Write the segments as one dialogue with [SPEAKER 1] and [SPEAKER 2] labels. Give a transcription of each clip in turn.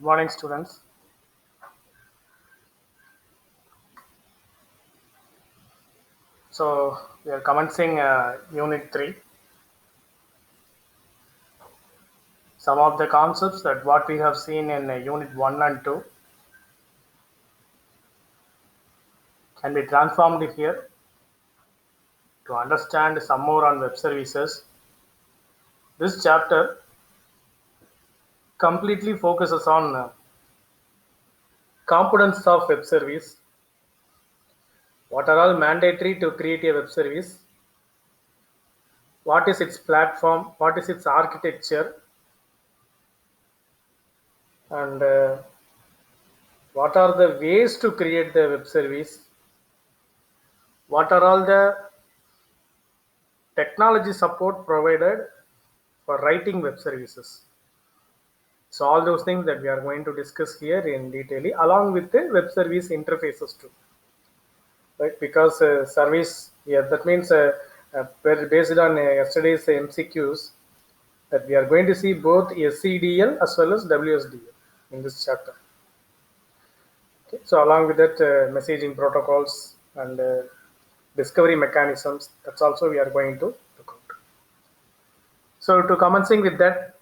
[SPEAKER 1] Good morning, students. So we are commencing Unit 3. Some of the concepts that what we have seen in Unit 1 and 2 can be transformed here to understand some more on web services. This chapter completely focuses on components of web service, what are all mandatory to create a web service, what is its platform, what is its architecture, and what are the ways to create the web service, what are all the technology support provided for writing web services. So all those things that we are going to discuss here in detail along with the web service interfaces too, right? Because service, yeah, that means based on yesterday's MCQs that we are going to see both SCDL as well as WSDL in this chapter. Okay. So along with that, messaging protocols and discovery mechanisms, that's also we are going to look out. So to commencing with that,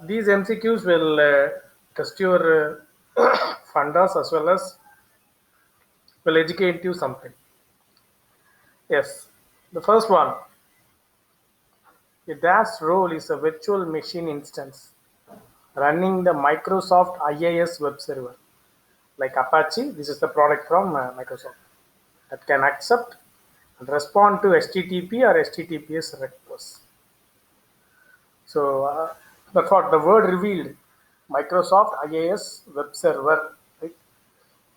[SPEAKER 1] these MCQs will test your fundas as well as will educate you something. Yes, the first one, a DAS role is a virtual machine instance running the Microsoft IIS web server. Like Apache, this is the product from Microsoft that can accept and respond to HTTP or HTTPS requests. So that's what the word revealed, Microsoft IIS web server. Right?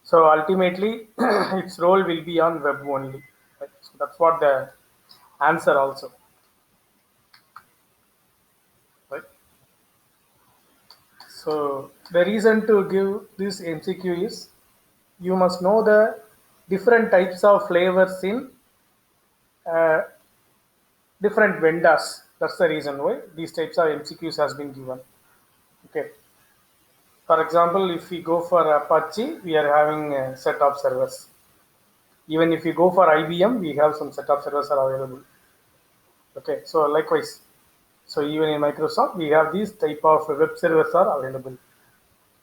[SPEAKER 1] So ultimately, its role will be on web only. Right? So that's what the answer also. Right? So the reason to give this MCQ is you must know the different types of flavors in uh, different vendors. That's the reason why these types of MCQs has been given. Okay. For example, if we go for Apache, we are having a set of servers. Even if you go for IBM, we have some set of servers are available. Okay, so likewise, so even in Microsoft, we have these type of web servers are available.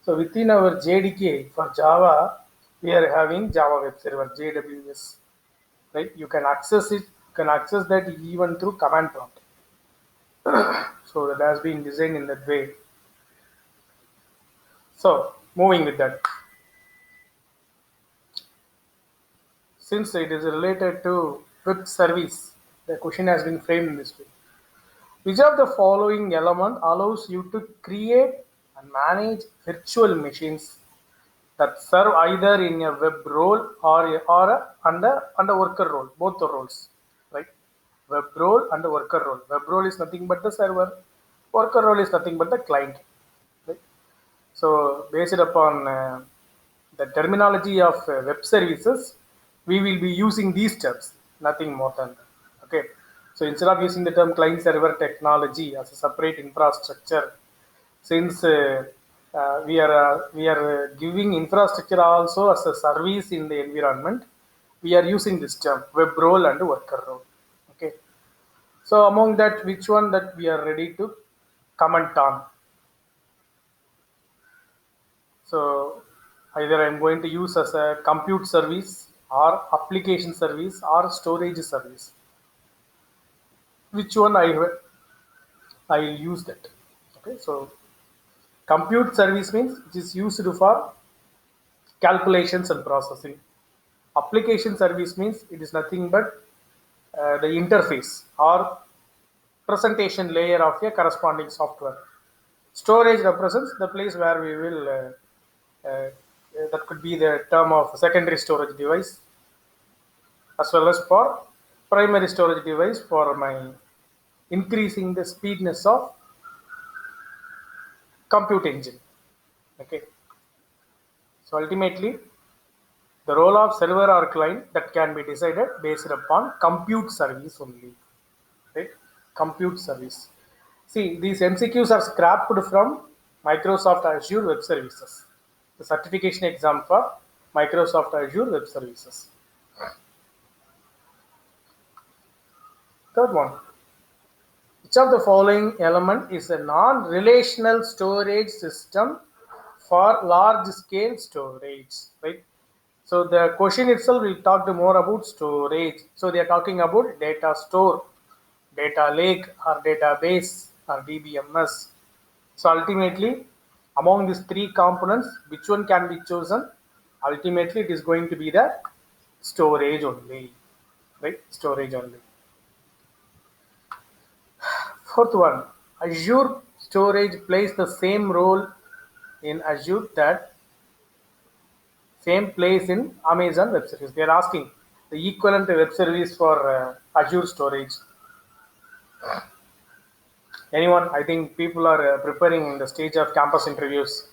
[SPEAKER 1] So within our JDK for Java, we are having Java Web Server JWS. Right, you can access it. You can access that even through command prompt. So that has been designed in that way. So moving with that, since it is related to web service, the question has been framed in this way. Which of the following element allows you to create and manage virtual machines that serve either in a web role or under worker role, both the roles, right? Web role and worker role. Web role is nothing but the server. Worker role is nothing but the client, right? So based upon the terminology of web services, we will be using these terms, nothing more than that. Okay. So instead of using the term client server technology as a separate infrastructure, since we are giving infrastructure also as a service in the environment, we are using this term web role and worker role. Okay. So among that, which one that we are ready to comment on? So either I'm going to use as a compute service or application service or storage service. Which one I will use that. Okay, so compute service means it is used for calculations and processing. Application service means it is nothing but the interface or presentation layer of a corresponding software. Storage represents the place where we will that could be the term of secondary storage device as well as for primary storage device for my increasing the speedness of compute engine. Okay, so ultimately the role of server or client that can be decided based upon compute service only, right? Compute service. See, these MCQs are scrapped from Microsoft Azure Web Services. The certification exam for Microsoft Azure Web Services. Third one. Which of the following element is a non-relational storage system for large-scale storage? Right. So the question itself will talk more about storage. So they are talking about data store, data lake, or database, or DBMS. So ultimately, among these three components, which one can be chosen? Ultimately, it is going to be the storage only, right? Storage only. Fourth one, Azure storage plays the same role in Azure that same place in Amazon Web Service. They are asking the equivalent web service for Azure storage. Anyone? I think people are preparing in the stage of campus interviews.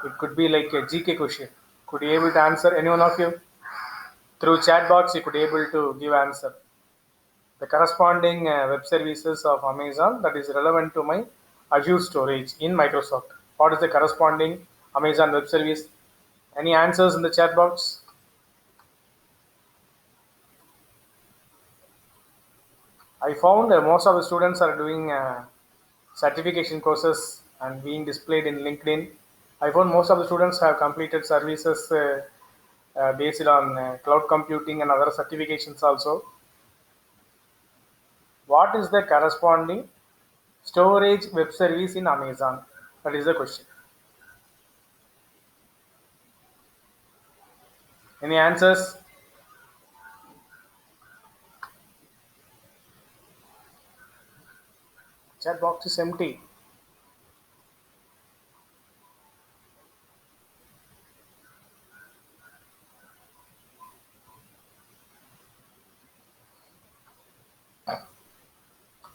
[SPEAKER 1] It could be like a GK question. Could you able to answer? Any one of you? Through chat box, you could able to give answer. The corresponding web services of Amazon that is relevant to my Azure storage in Microsoft. What is the corresponding Amazon web service? Any answers in the chat box? I found most of the students are doing certification courses and being displayed in LinkedIn. I found most of the students have completed services based on cloud computing and other certifications also. What is the corresponding storage web service in Amazon? That is the question. Any answers? Chat box is empty.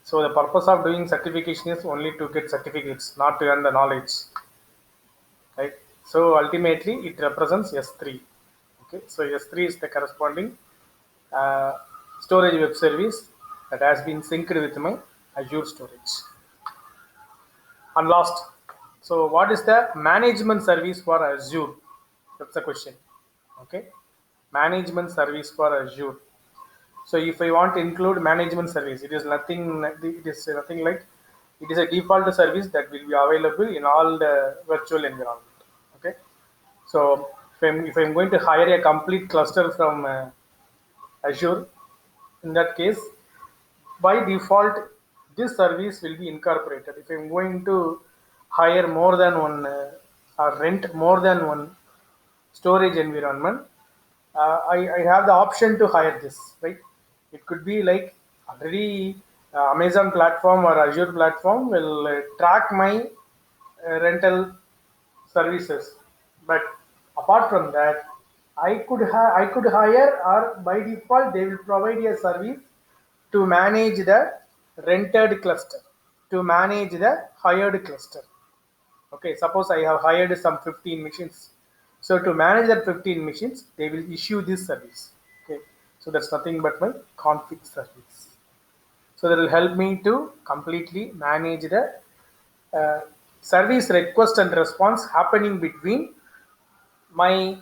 [SPEAKER 1] So the purpose of doing certification is only to get certificates, not to earn the knowledge. Right? So ultimately it represents S3. Okay, so S3 is the corresponding uh, storage web service that has been synced with my Azure storage. And last, so what is the management service for Azure? That's the question. Okay, management service for Azure. So if I want to include management service, it is nothing. It is nothing like it is a default service that will be available in all the virtual environment. Okay. So if I'm going to hire a complete cluster from Azure, in that case, by default, this service will be incorporated. If I'm going to hire more than one or rent more than one storage environment, I have the option to hire this, right? It could be like already Amazon platform or Azure platform will track my rental services, but apart from that, I could hire, or by default they will provide a service to manage the rented cluster, to manage the hired cluster. Okay, suppose I have hired some 15 machines. So to manage that 15 machines, they will issue this service. Okay, so that's nothing but my config service. So that will help me to completely manage the uh, service request and response happening between my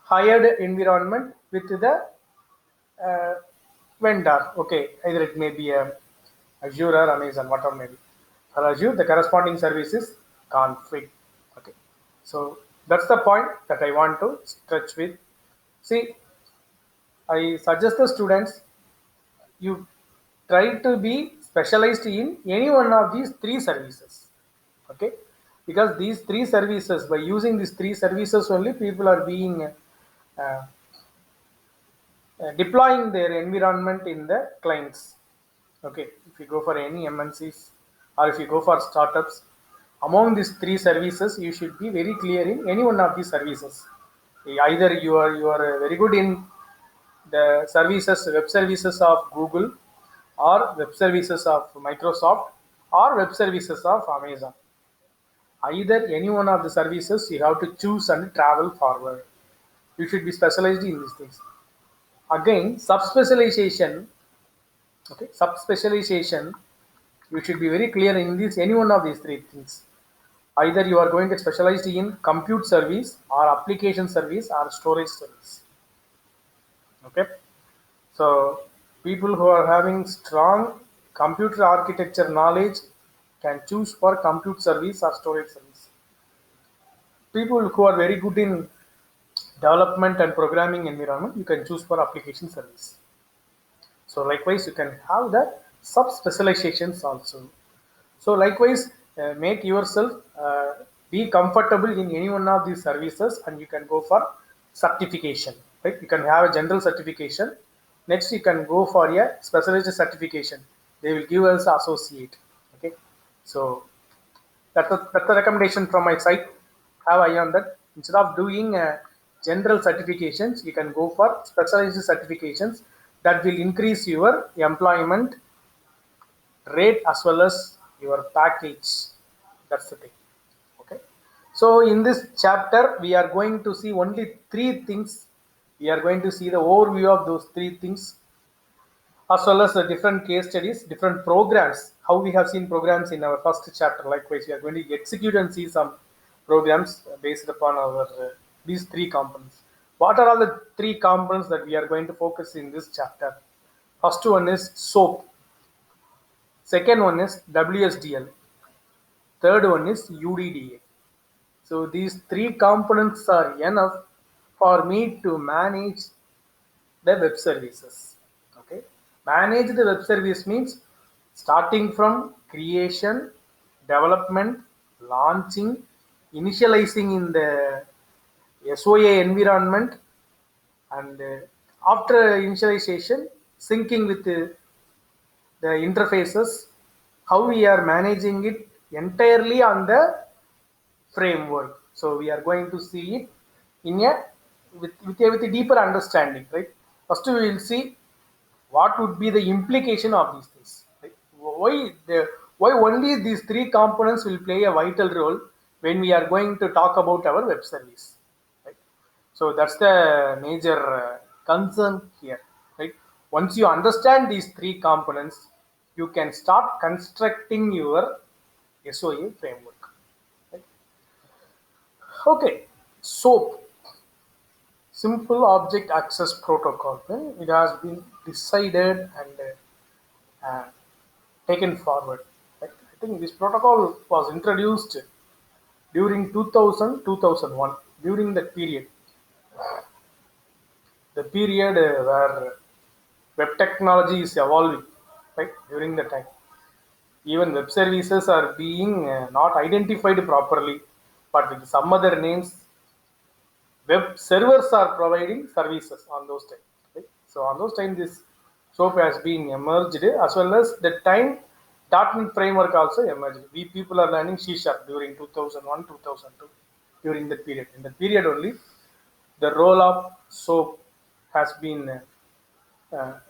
[SPEAKER 1] hired environment with the uh, vendor. Okay, either it may be Azure or Amazon, whatever may be. For Azure, the corresponding service is config. Okay, so that's the point that I want to stretch with. See, I suggest the students you try to be specialized in any one of these three services. Okay, because these three services, by using these three services only, people are being deploying their environment in the clients. Okay, if you go for any MNCs or if you go for startups, among these three services, you should be very clear in any one of these services. Either you are very good in the services, web services of Google, or web services of Microsoft, or web services of Amazon. Either any one of the services you have to choose and travel forward. You should be specialized in these things. Again, subspecialization. Okay, subspecialization. You should be very clear in this any one of these three things. Either you are going to specialized in compute service or application service or storage service. Okay, so people who are having strong computer architecture knowledge can choose for compute service or storage service. People who are very good in development and programming environment, you can choose for application service. So likewise, you can have the sub specializations also. So likewise, make yourself be comfortable in any one of these services, and you can go for certification. Right? You can have a general certification. Next, you can go for a specialized certification. They will give us associate. Okay, so that's a recommendation from my side. Have eye on that. Instead of doing general certifications, you can go for specialized certifications that will increase your employment rate as well as your package. That's the thing. Okay. So in this chapter, we are going to see only three things. We are going to see the overview of those three things, as well as the different case studies, different programs, how we have seen programs in our first chapter. Likewise, we are going to execute and see some programs based upon our these three components. What are all the three components that we are going to focus in this chapter? First one is SOAP. Second one is WSDL. Third one is UDDA. So these three components are enough for me to manage the web services. Okay, manage the web service means starting from creation, development, launching, initializing in the SOA environment, and after initialization, syncing with the interfaces, how we are managing it entirely on the framework. So we are going to see it in a with a deeper understanding, right? First, we will see what would be the implication of these things. Right? Why only these three components will play a vital role when we are going to talk about our web service. Right? So that's the major concern here. Right? Once you understand these three components, you can start constructing your SOA framework. Right? Okay, SOAP, Simple Object Access Protocol. It has been decided and taken forward. Right? I think this protocol was introduced during 2000 2001, during that period, the period where web technology is evolving. Right? During the time, even web services are being not identified properly, but with some other names. Web servers are providing services on those times. Right? So on those times, this SOAP has been emerged, as well as the time .NET framework also emerged. We people are learning C# during 2001 2002, during that period. In that period only, the role of SOAP has been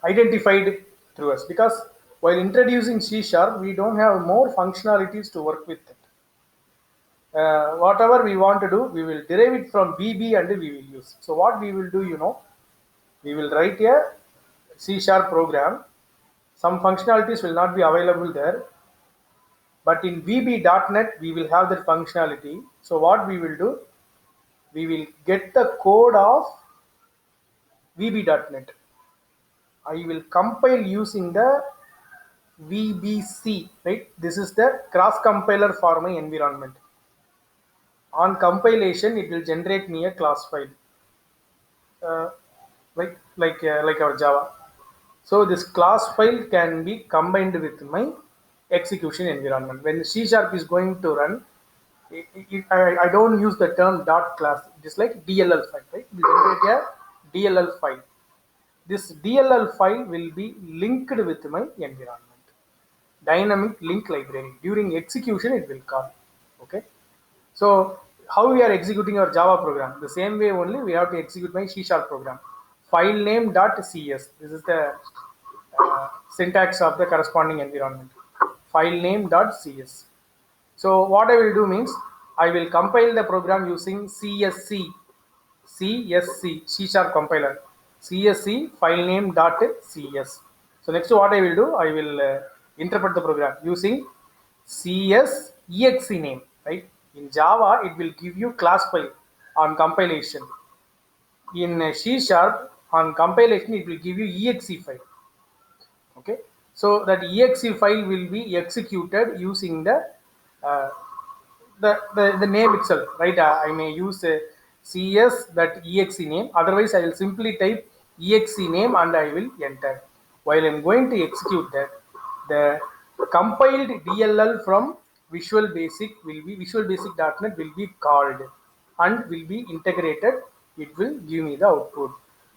[SPEAKER 1] identified through us, because while introducing C#, we don't have more functionalities to work with it. Whatever we want to do, we will derive it from VB and we will use. So what we will do, we will write a C# program. Some functionalities will not be available there, but in VB.NET we will have that functionality. So what we will do, we will get the code of VB.NET. I will compile using the VBC, right? This is the cross compiler for my environment. On compilation, it will generate me a class file, uh, like our Java. So this class file can be combined with my execution environment. When C# is going to run, I don't use the term dot class. It is like DLL file, right? We generate a DLL file. This DLL file will be linked with my environment. Dynamic link library. During execution, it will call. Okay. So how we are executing our Java program? The same way only we have to execute my C# program. File name .cs. This is the syntax of the corresponding environment. File name .cs. So what I will do means, I will compile the program using CSC, C# compiler, CSC file name .cs. So next what I will do, I will interpret the program using CS exe name, right? In Java, it will give you class file on compilation. In C Sharp, on compilation, it will give you exe file. Okay, so that exe file will be executed using uh, the name itself, right? I may use cs that exe name. Otherwise, I will simply type exe name and I will enter. While I'm going to execute that, the compiled DLL from Visual Basic will be Visual Basic.NET will be called and will be integrated. It will give me the output.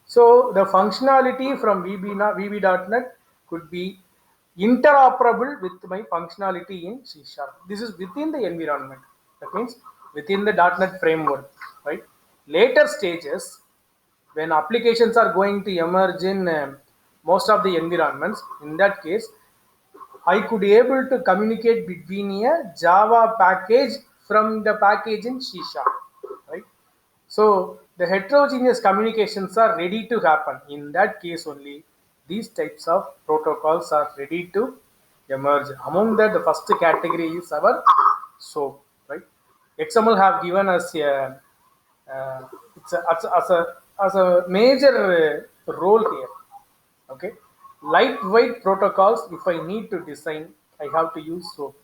[SPEAKER 1] So the functionality from VB.NET could be interoperable with my functionality in C Sharp. This is within the environment. That means within the .NET framework, right? Later stages, when applications are going to emerge in most of the environments, in that case, I could able to communicate between a Java package from the package in C Sharp, right? So the heterogeneous communications are ready to happen. In that case only, these types of protocols are ready to emerge. Among that, the first category is our SOAP, right? XML have given us a, it's a, as a major role here. Okay, lightweight protocols. If I need to design, I have to use SOAP.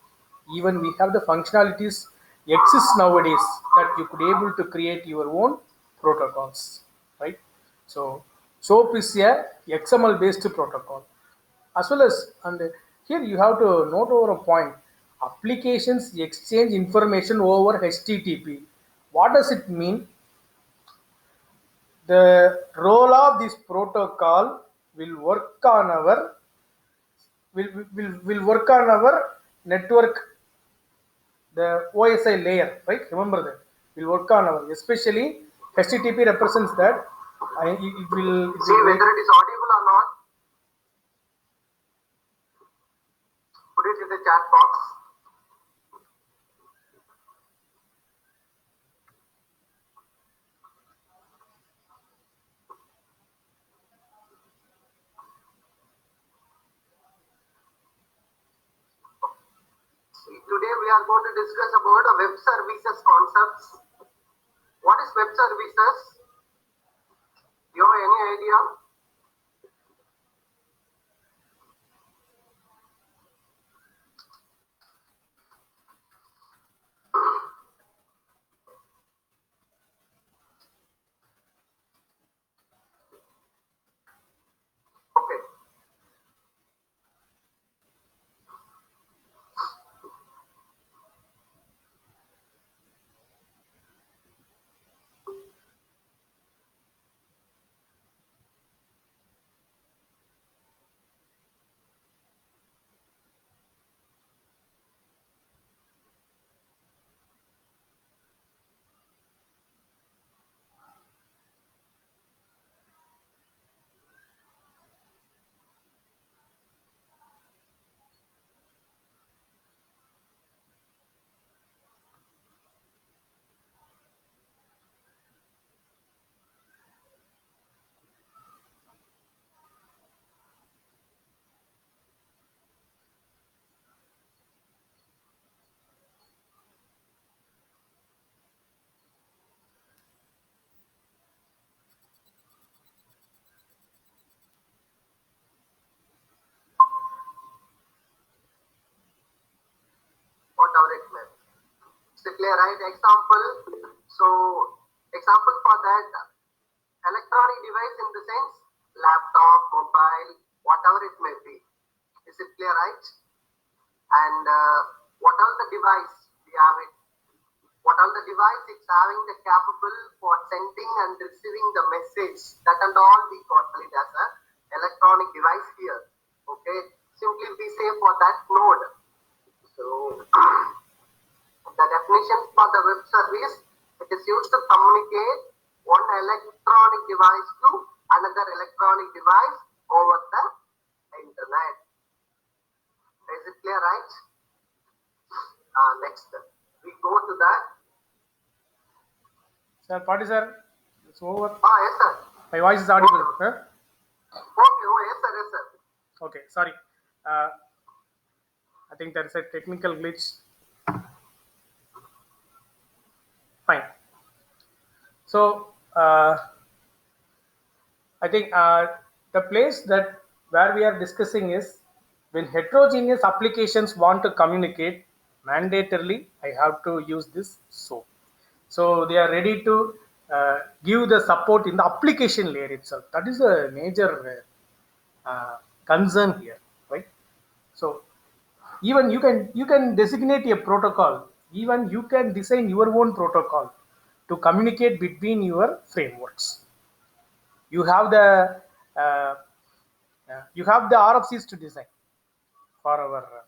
[SPEAKER 1] Even we have the functionalities exist nowadays that you could able to create your own protocols, right? So SOAP is a XML based protocol, as well as, and here you have to note over a point, applications exchange information over HTTP. What does it mean? The role of this protocol will work on our will work on our network, the OSI layer, right? Remember that will work on our, especially HTTP represents that. It will
[SPEAKER 2] see whether it is audible or not. Put it in the chat box. Today we are going to discuss about a web services concepts. What is web services? You have any idea? Okay. Whatever it may. It's a clear, right? Example. So, example for that, electronic device in the sense laptop, mobile, whatever it may be. Is it clear, right? And what are the device we have it? What are the device it's having the capable for sending and receiving the message? That and all we call it as a electronic device here. Okay, simply we say for that node. So the definition for the web service, it is used to communicate one electronic device to another electronic device over the internet. Is it clear, right? Next, we go to that.
[SPEAKER 1] Sir, Patti sir, it's over.
[SPEAKER 2] Yes, sir.
[SPEAKER 1] My voice is audible. Huh?
[SPEAKER 2] Okay, yes, sir, yes, sir.
[SPEAKER 1] Okay, sorry. I think there is a technical glitch. So I think the place that where we are discussing is when heterogeneous applications want to communicate, mandatorily I have to use this SOAP. So they are ready to give the support in the application layer itself. That is a major concern here, right? So even you can designate a protocol. Even you can design your own protocol to communicate between your frameworks. You have the RFCs to design for our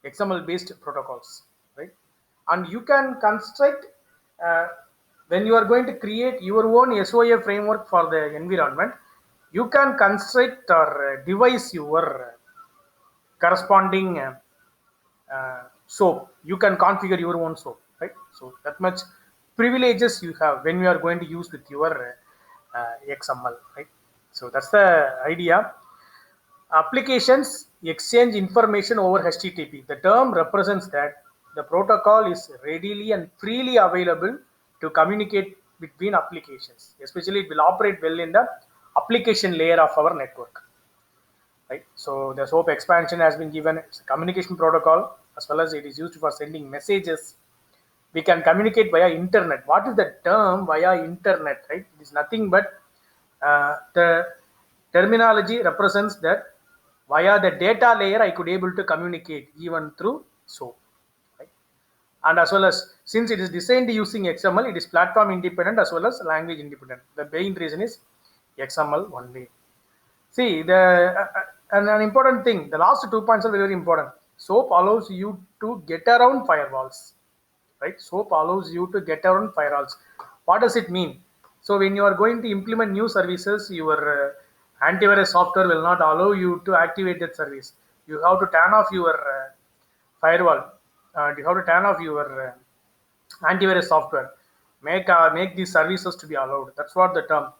[SPEAKER 1] XML based protocols, right? And you can construct when you are going to create your own SOA framework for the environment. You can construct or devise your corresponding SOAP. You can configure your own SOAP, right? So that much privileges you have when you are going to use with your XML, right? So that's the idea. Applications exchange information over HTTP. The term represents that the protocol is readily and freely available to communicate between applications. Especially, it will operate well in the application layer of our network. Right? So the SOAP expansion has been given. It's a communication protocol, as well as it is used for sending messages. We can communicate via internet. What is the term via internet? Right? It is nothing but the terminology represents that via the data layer I could able to communicate even through SOAP. Right? And as well as, since it is designed using XML, it is platform independent as well as language independent. The main reason is XML only. See, an important thing, the last 2 points are very, very important. SOAP allows you to get around firewalls, right? SOAP allows you to get around firewalls. What does it mean? So when you are going to implement new services, your antivirus software will not allow you to activate that service. You have to turn off your firewall. You have to turn off your antivirus software. Make these services to be allowed. That's what the term.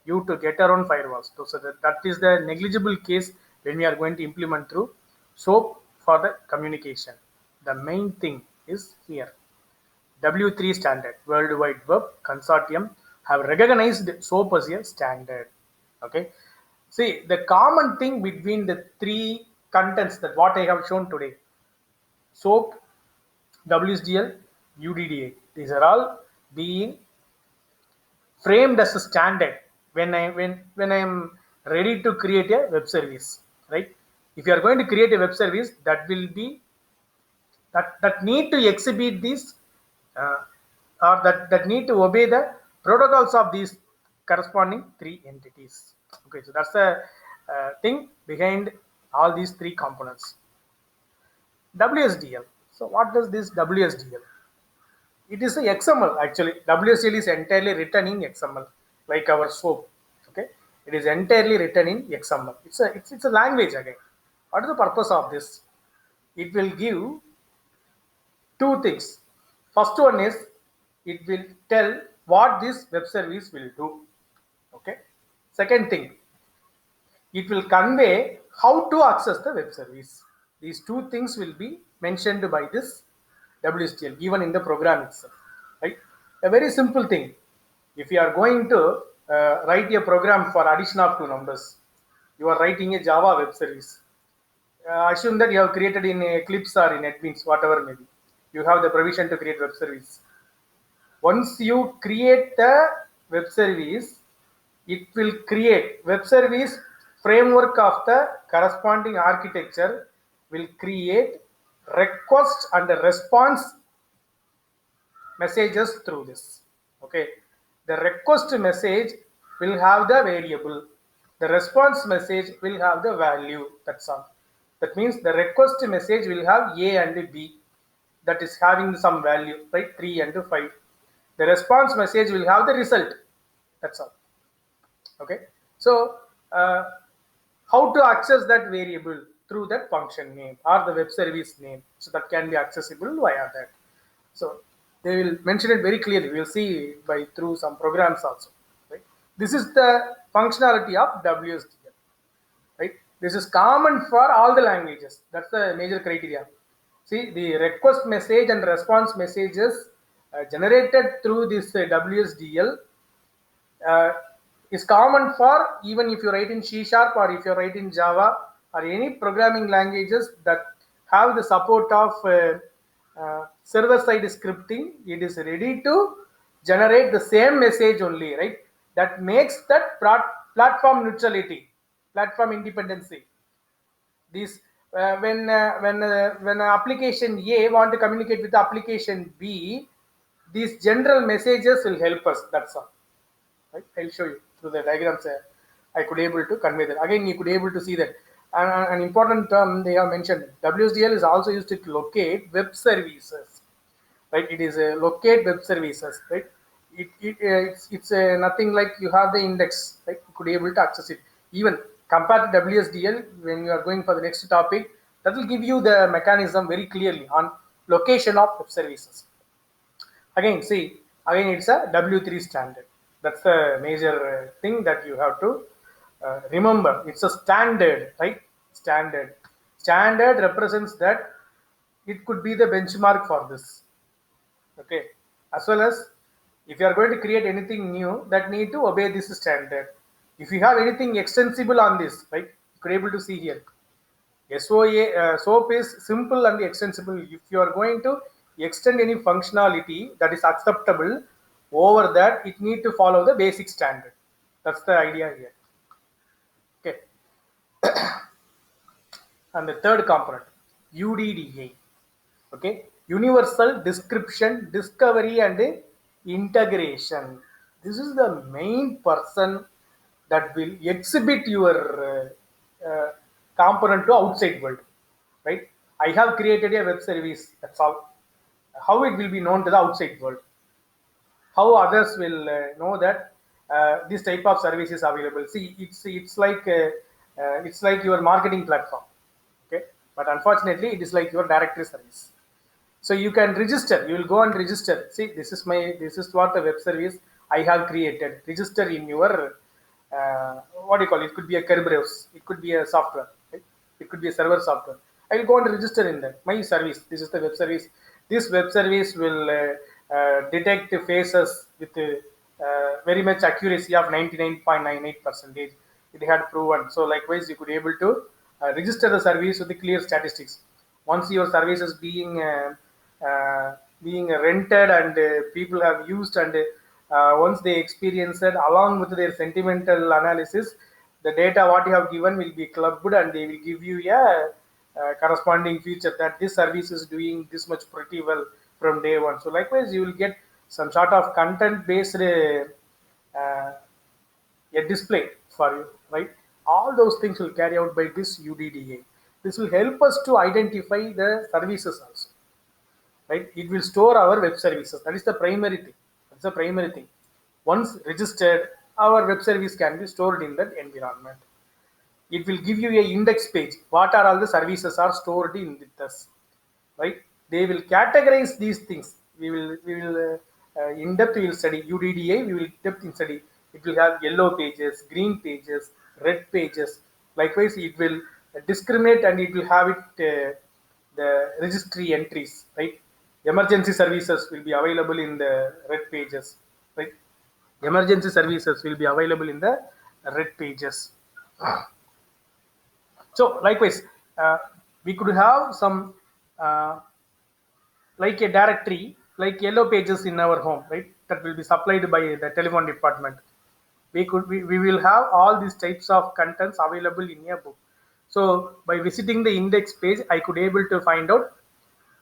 [SPEAKER 1] You to get around firewalls. So that is the negligible case when we are going to implement through SOAP for the communication. The main thing is here. W3 standard, World Wide Web Consortium, have recognized SOAP as a standard. Okay. See, the common thing between the three contents that what I have shown today, SOAP, WSDL, UDDA, these are all being framed as a standard when I am ready to create a web service, right? If you are going to create a web service, that will be that need to exhibit these uh, or that need to obey the protocols of these corresponding three entities. Okay, so that's the thing behind all these three components. WSDL. So what does this WSDL? It is a XML actually. WSDL is entirely written in XML, like our SOAP. Okay, it is entirely written in XML. It's a language again. What is the purpose of this? It will give two things. First one is it will tell what this web service will do. Okay. Second thing, it will convey how to access the web service. These two things will be mentioned by this WSDL given in the program itself. Right? A very simple thing. If you are going to write a program for addition of two numbers, you are writing a Java web service. Assume that you have created in Eclipse or in NetBeans, whatever maybe. You have the provision to create web service. Once you create the web service, it will create web service framework of the corresponding architecture will create request and response messages through this. Okay, the request message will have the variable, the response message will have the value. That's all. That means the request message will have A and B, that is having some value, right? 3 and 5. The response message will have the result. That's all. Okay. So how to access that variable? Through that function name or the web service name. So that can be accessible via that. So they will mention it very clearly. We'll see by through some programs also. Right? This is the functionality of WSDL. Right? This is common for all the languages. That's the major criteria. See, the request message and response messages generated through this WSDL is common for even if you write in C# or if you write in Java or any programming languages that have the support of server-side scripting. It is ready to generate the same message only, right? That makes that platform neutrality, platform independency. These when application A want to communicate with application B, these general messages will help us. That's all. Right? I'll show you through the diagrams. I could able to convey that. Again, you could able to see that. And an important term they have mentioned. WSDL is also used to locate web services. Right? It is a locate web services. Right? It's nothing like you have the index. Right? You could able to access it. Even compared to WSDL, when you are going for the next topic, that will give you the mechanism very clearly on location of web services. Again, see, again it's a W3 standard. That's the major thing that you have to remember. It's a standard, right? Standard. Standard represents that it could be the benchmark for this. Okay. As well as if you are going to create anything new, that need to obey this standard. If you have anything extensible on this, right? You could able to see here. SOAP is simple and extensible. If you are going to extend any functionality that is acceptable over that, it need to follow the basic standard. That's the idea here. Okay. And the third component, UDDI. Okay, universal description, discovery, and integration. This is the main person that will exhibit your component to outside world, right? I have created a web service. That's all. How it will be known to the outside world? How others will know that this type of service is available? See, it's like your marketing platform. Okay, but unfortunately, it is like your directory service. So you can register. You will go and register. See, this is what the web service I have created. Register in your what do you call it? It could be a Kerberos. It could be a software. Right? It could be a server software. I will go and register in that. My service. This is the web service. This web service will detect faces with very much accuracy of 99.98%. It had proven. So likewise, you could able to register the service with the clear statistics. Once your service is being rented and people have used and once they experience it along with their sentimental analysis, the data what you have given will be clubbed and they will give you a corresponding feature that this service is doing this much pretty well from day one. So likewise, you will get some sort of content based a display for you, right? All those things will carry out by this UDDA. This will help us to identify the services also, right? It will store our web services. That is the primary thing. That's the primary thing. Once registered, our web service can be stored in that environment. It will give you a index page. What are all the services are stored in with us, right? They will categorize these things. We will in depth we will study UDDA. We will depth in study. It will have yellow pages, green pages, red pages. Likewise, it will discriminate and it will have it the registry entries, right? Emergency services will be available in the red pages, right? Emergency services will be available in the red pages. So likewise, we could have some like a directory, like yellow pages in our home, right? That will be supplied by the telephone department. We will have all these types of contents available in a book. So by visiting the index page, I could able to find out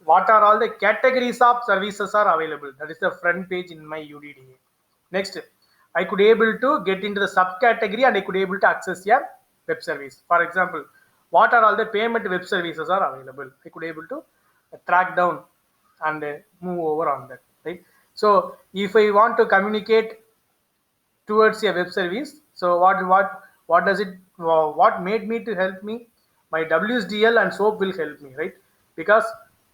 [SPEAKER 1] what are all the categories of services are available. That is the front page in my UDDA. Next, I could able to get into the subcategory and I could able to access your web service. For example, what are all the payment web services are available? I could able to track down and move over on that, right? So if I want to communicate towards a web service, so what does it what made me to help me? My WSDL and SOAP will help me, right? Because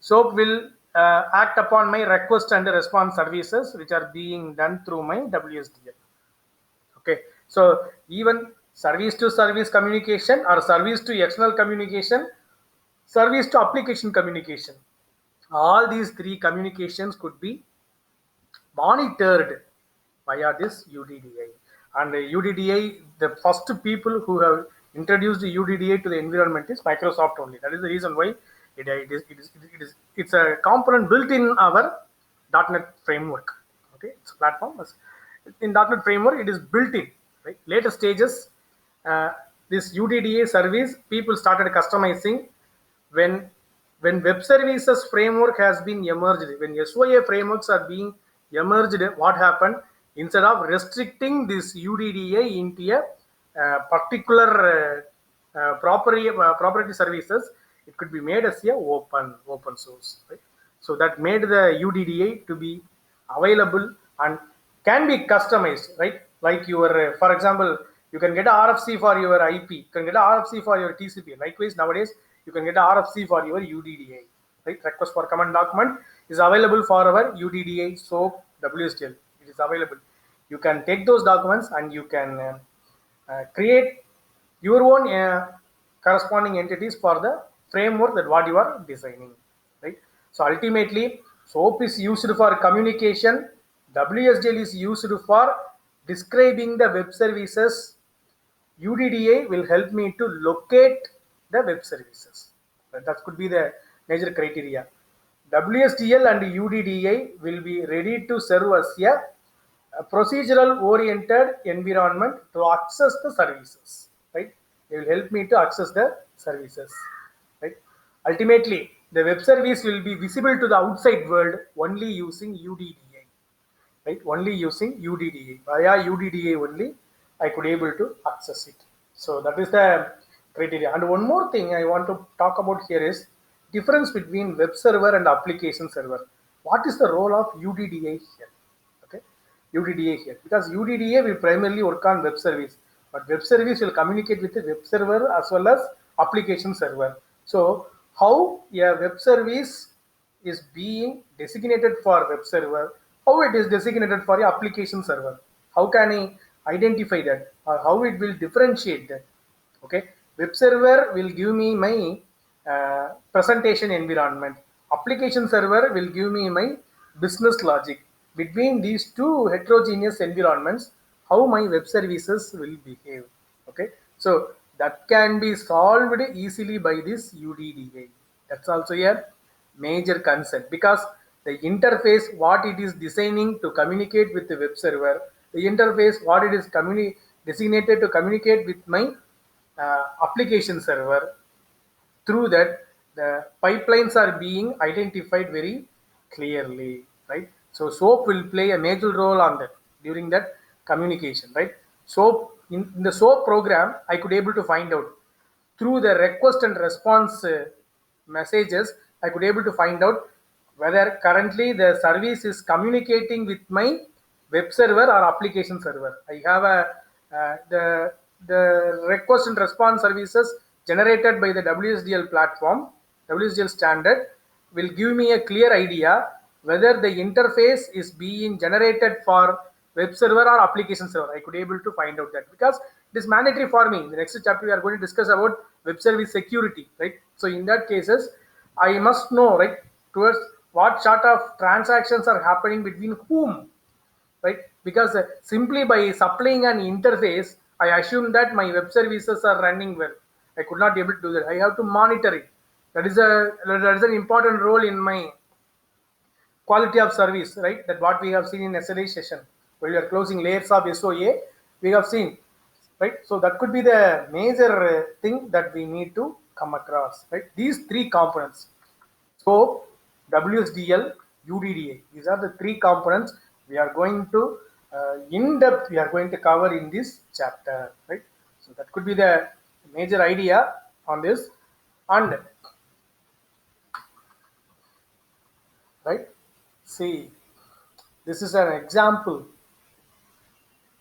[SPEAKER 1] SOAP will act upon my request and response services which are being done through my WSDL. Okay, so even service to service communication or service to external communication, service to application communication, all these three communications could be monitored via this UDDI. And UDDI, the first people who have introduced UDDI to the environment is Microsoft only. That is the reason why it's a component built in our .NET framework. Okay, it's a platform. In .NET framework, it is built in. Right, later stages, this UDDI service people started customizing when web services framework has been emerged, when SOA frameworks are being emerged, what happened? Instead of restricting this UDDI into a particular property services, it could be made as a open source. Right? So that made the UDDI to be available and can be customized, right? Like your, for example, you can get a RFC for your IP, you can get a RFC for your TCP. Likewise, nowadays you can get a RFC for your UDDI, right? Request for command document is available for our UDDI SOAP WSDL. It is available. You can take those documents and you can create your own corresponding entities for the framework that what you are designing, right? So ultimately, SOAP is used for communication, WSDL is used for describing the web services, UDDI will help me to locate the web services. That could be the major criteria. WSDL and UDDI will be ready to serve as a procedural oriented environment to access the services. Right? They will help me to access the services. Right? Ultimately, the web service will be visible to the outside world only using UDDI. Right? Only using UDDI. Via UDDI only, I could able to access it. So that is the criteria. And one more thing I want to talk about here is difference between web server and application server. What is the role of UDDI here? Okay, UDDI here, because UDDI will primarily work on web service, but web service will communicate with the web server as well as application server. So how a web service is being designated for web server, how it is designated for a application server, how can I identify that, or how it will differentiate that? Okay, web server will give me my presentation environment, application server will give me my business logic. Between these two heterogeneous environments, how my web services will behave. Okay, so that can be solved easily by this UDDI. That's also a major concern, because the interface what it is designing to communicate with the web server, the interface what it is designated to communicate with my application server, through that the pipelines are being identified very clearly, right? So SOAP will play a major role on that during that communication, right? So in the SOAP program, I could able to find out through the request and response messages, I could able to find out whether currently the service is communicating with my web server or application server. I have a the request and response services generated by the WSDL platform, WSDL standard, will give me a clear idea whether the interface is being generated for web server or application server. I could able to find out that, because it is mandatory for me. In the next chapter we are going to discuss about web service security, right? So in that cases, I must know, right, towards what sort of transactions are happening between whom, right? Because simply by supplying an interface, I assume that my web services are running well. I could not be able to do that. I have to monitor it. That is an important role in my quality of service, right? That what we have seen in yesterday's session, while we are closing layers of SOA, we have seen, right? So that could be the major thing that we need to come across, right? These three components. So WSDL, UDDI, these are the three components we are going to in depth we are going to cover in this chapter, right? So that could be the major idea on this. And right, see, this is an example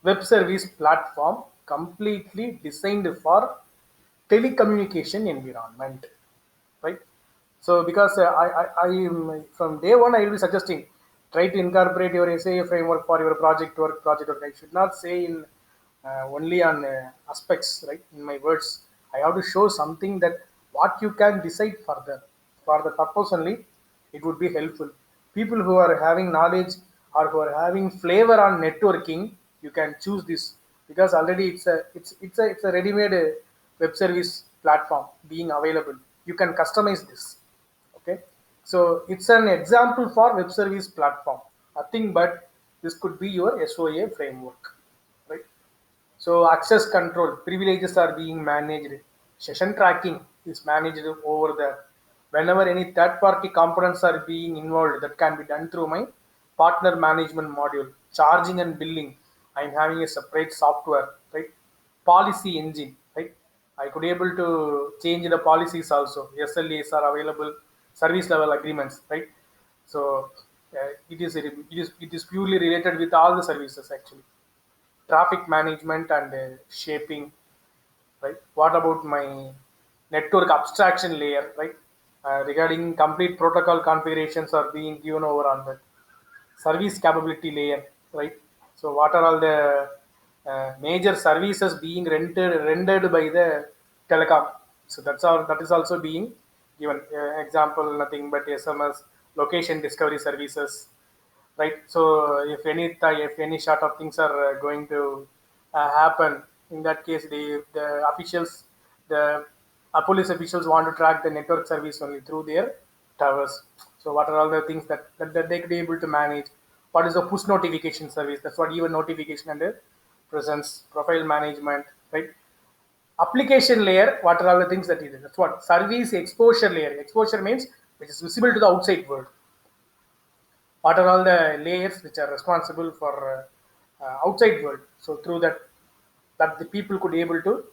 [SPEAKER 1] web service platform completely designed for telecommunication environment, right? So because I from day one I will be suggesting, try to incorporate your SAA framework for your project work. I should not say in only on aspects, right? In my words, I have to show something that what you can decide further. For the purpose only, it would be helpful. People who are having knowledge or who are having flavor on networking, you can choose this because already it's a ready-made web service platform being available. You can customize this. Okay, so it's an example for web service platform, nothing but this could be your SOA framework, right? So access control privileges are being managed, session tracking is managed over there. Whenever any third party components are being involved, that can be done through my partner management module. Charging and billing, I'm having a separate software, right? Policy engine, right? I could able to change the policies also. SLAs are available, service level agreements, right? So it is purely related with all the services actually. Traffic management and shaping, right? What about my network abstraction layer, right? Regarding complete protocol configurations are being given over on that service capability layer, right? So what are all the major services being rendered by the telecom? So that is also being given. Example, nothing but SMS, location discovery services, right? So if any sort of things are going to happen, in that case the officials, the police officials want to track the network service only through their towers. So what are all the things that they could be able to manage? What is the push notification service? That's what even notification and presence profile management, right? Application layer, what are all the things that it is? That's what service exposure layer. Exposure means which is visible to the outside world. What are all the layers which are responsible for outside world? So through that the people could able to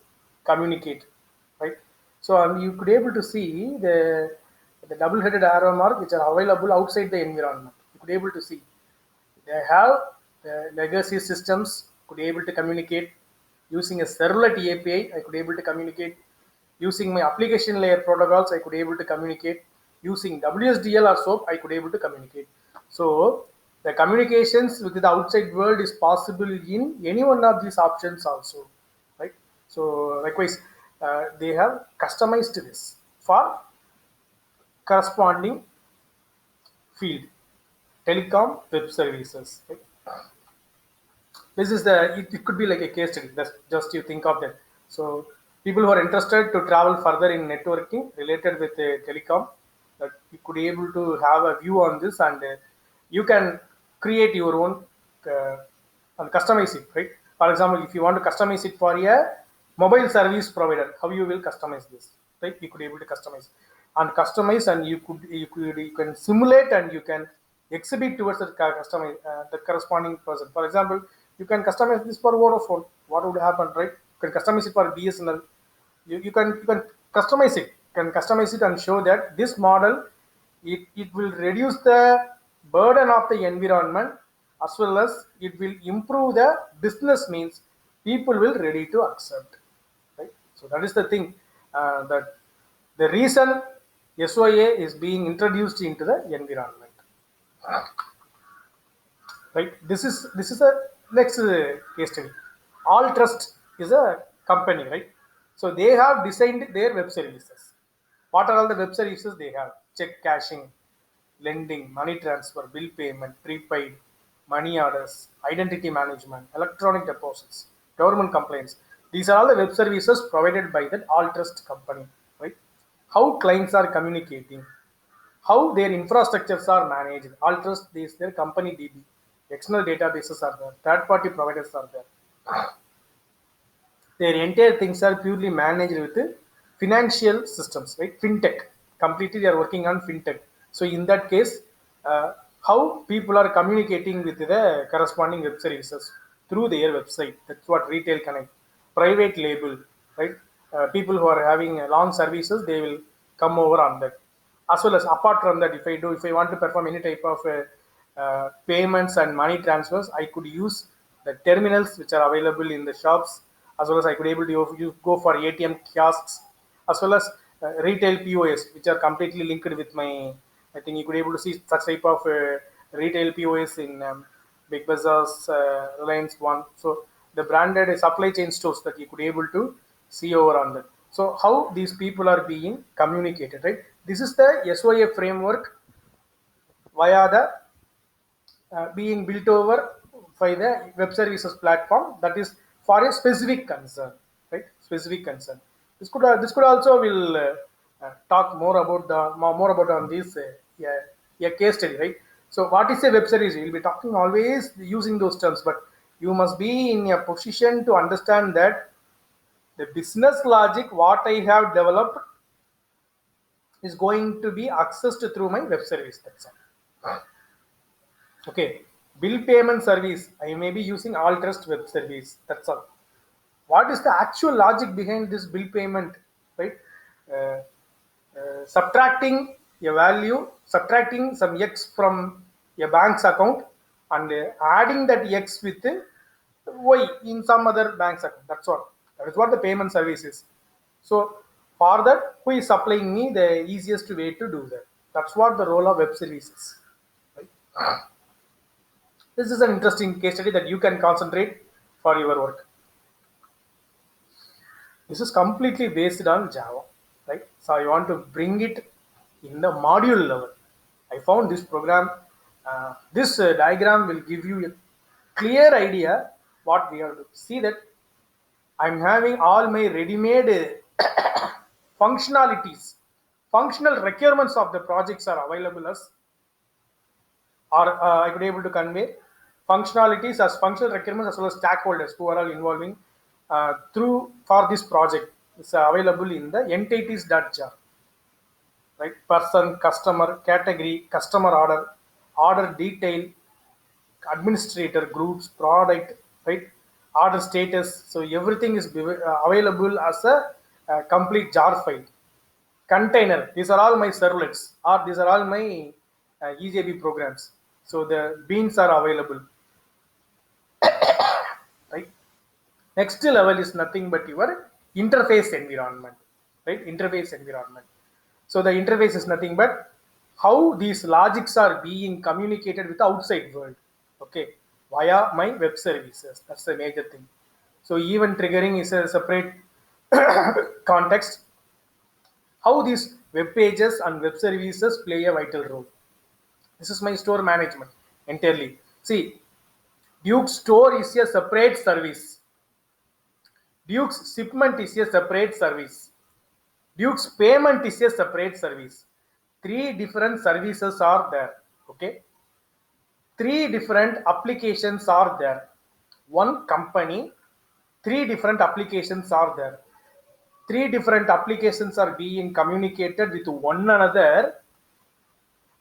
[SPEAKER 1] communicate, right? So you could able to see the double-headed arrow mark which are available outside the environment. You could able to see they have the legacy systems could able to communicate using a servlet API. I could able to communicate using my application layer protocols. I could able to communicate using WSDL or SOAP. I could able to communicate. So the communications with the outside world is possible in any one of these options also, right? So likewise, they have customized this for corresponding field, telecom web services, right? This is it could be like a case study. That's just you think of that. So people who are interested to travel further in networking related with telecom, that you could be able to have a view on this, and you can create your own uh, and customize it, right? For example, if you want to customize it for a mobile service provider, how you will customize this, right? You could be able to customize, and you can simulate and you can exhibit towards the corresponding person. For example, you can customize this for Vodafone. What would happen, right? You can customize it for BSNL. You can customize it. Can customize it and show that this model, it will reduce the burden of the environment, as well as it will improve the business means people will ready to accept, right? So that is the thing, that the reason SOA is being introduced into the environment, right? This is a next case study. All Trust is a company, right? So they have designed their web services. What are all the web services they have? Check cashing, lending, money transfer, bill payment, prepaid, money orders, identity management, electronic deposits, government complaints. These are all the web services provided by that All Trust company, right? How clients are communicating, how their infrastructures are managed. All Trust is their company DB. External databases are there. Third party providers are there. Their entire things are purely managed with financial systems, right? Fintech. Completely they are working on fintech. So in that case, uh, how people are communicating with the corresponding web services through their website. That's what Retail Connect. Private label, right? People who are having long services, they will come over on that. As well as apart from that, if I want to perform any type of payments and money transfers, I could use the terminals which are available in the shops, as well as I could able to go for ATM kiosks, as well as retail POS, which are completely linked with my. I think you could able to see such type of retail POS in Big Bazaars, Reliance One. So the branded supply chain stores that you could able to see over on that. So how these people are being communicated, right? This is the SOA framework via the being built over by the web services platform, that is for a specific concern, right? Specific concern. This could also will talk more about more about on this yeah, a case study, right? So what is a web service? We'll be talking always using those terms, but you must be in a position to understand that the business logic what I have developed is going to be accessed through my web service. That's all. Okay. Bill payment service. I may be using Alltrust web service. That's all. What is the actual logic behind this bill payment, right? Uh, Subtracting a value, subtracting some x from a bank's account and adding that x with y in some other bank's account. That's all. That is what the payment service is. So for that, who is supplying me the easiest way to do that? That's what the role of web services. Right? This is an interesting case study that you can concentrate for your work. This is completely based on Java, right? So I want to bring it in the module level. I found this program, this diagram will give you a clear idea what we have to see that I'm having all my ready-made functionalities, functional requirements of the projects are available as, or I could be able to convey functionalities as functional requirements as well as stakeholders who are all involving through for this project. It's available in the entities.jar, right? Person, customer, category, customer order, order detail, administrator, groups, product, right? Order status. So everything is available as a complete jar file. Container. These are all my servlets, or these are all my EJB programs. So the beans are available, right? Next level is nothing but your interface environment, right? Interface environment. So the interface is nothing but how these logics are being communicated with the outside world, okay, via my web services. That's the major thing. So event triggering is a separate context. How these web pages and web services play a vital role. This is my store management entirely. See, Duke Store is a separate service. Duke's shipment is a separate service. Duke's payment is a separate service. Three different services are there. Okay. Three different applications are there. One company, three different applications are there. Three different applications are being communicated with one another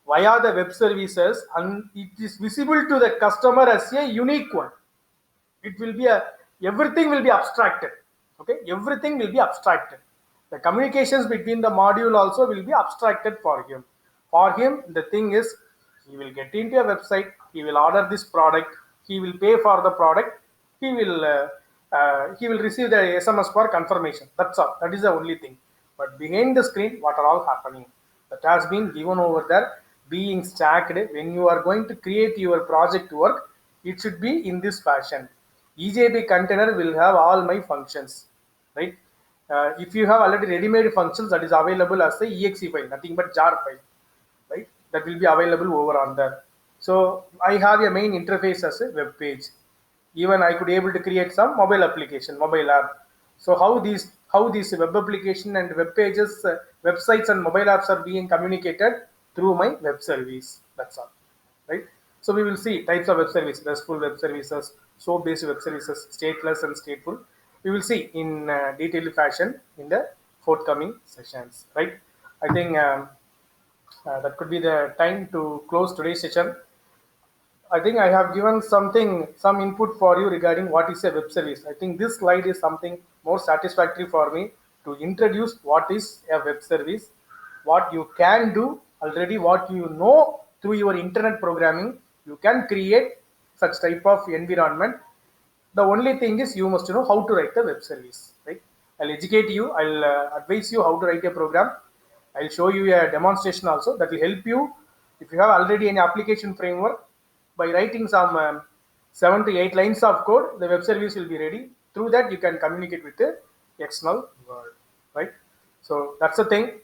[SPEAKER 1] via the web services, and it is visible to the customer as a unique one. It will be everything will be abstracted. Okay, everything will be abstracted. The communications between the module also will be abstracted for him. For him, the thing is, he will get into a website, he will order this product, he will pay for the product, he will receive the SMS for confirmation. That's all. That is the only thing. But behind the screen, what are all happening? That has been given over there, being stacked. When you are going to create your project work, it should be in this fashion. EJB container will have all my functions, right? If you have already ready-made functions, that is available as the exe file, nothing but jar file, right? That will be available over on there. So I have a main interface as a web page. Even I could able to create some mobile application, mobile app. So how these web application and web pages, websites and mobile apps are being communicated through my web service. That's all, right? So we will see types of web service: RESTful web services, SOAP-based web services, stateless and stateful. We will see in detailed fashion in the forthcoming sessions, right? I think that could be the time to close today's session. I think I have given some input for you regarding what is a web service. I think this slide is something more satisfactory for me to introduce what is a web service, what you can do already, what you know through your internet programming. You can create such type of environment. The only thing is you must know how to write the web service, right? I'll educate you. I'll advise you how to write a program. I'll show you a demonstration also that will help you. If you have already an application framework, by writing some 7 to 8 lines of code, the web service will be ready. Through that, you can communicate with the external world, right? So that's the thing.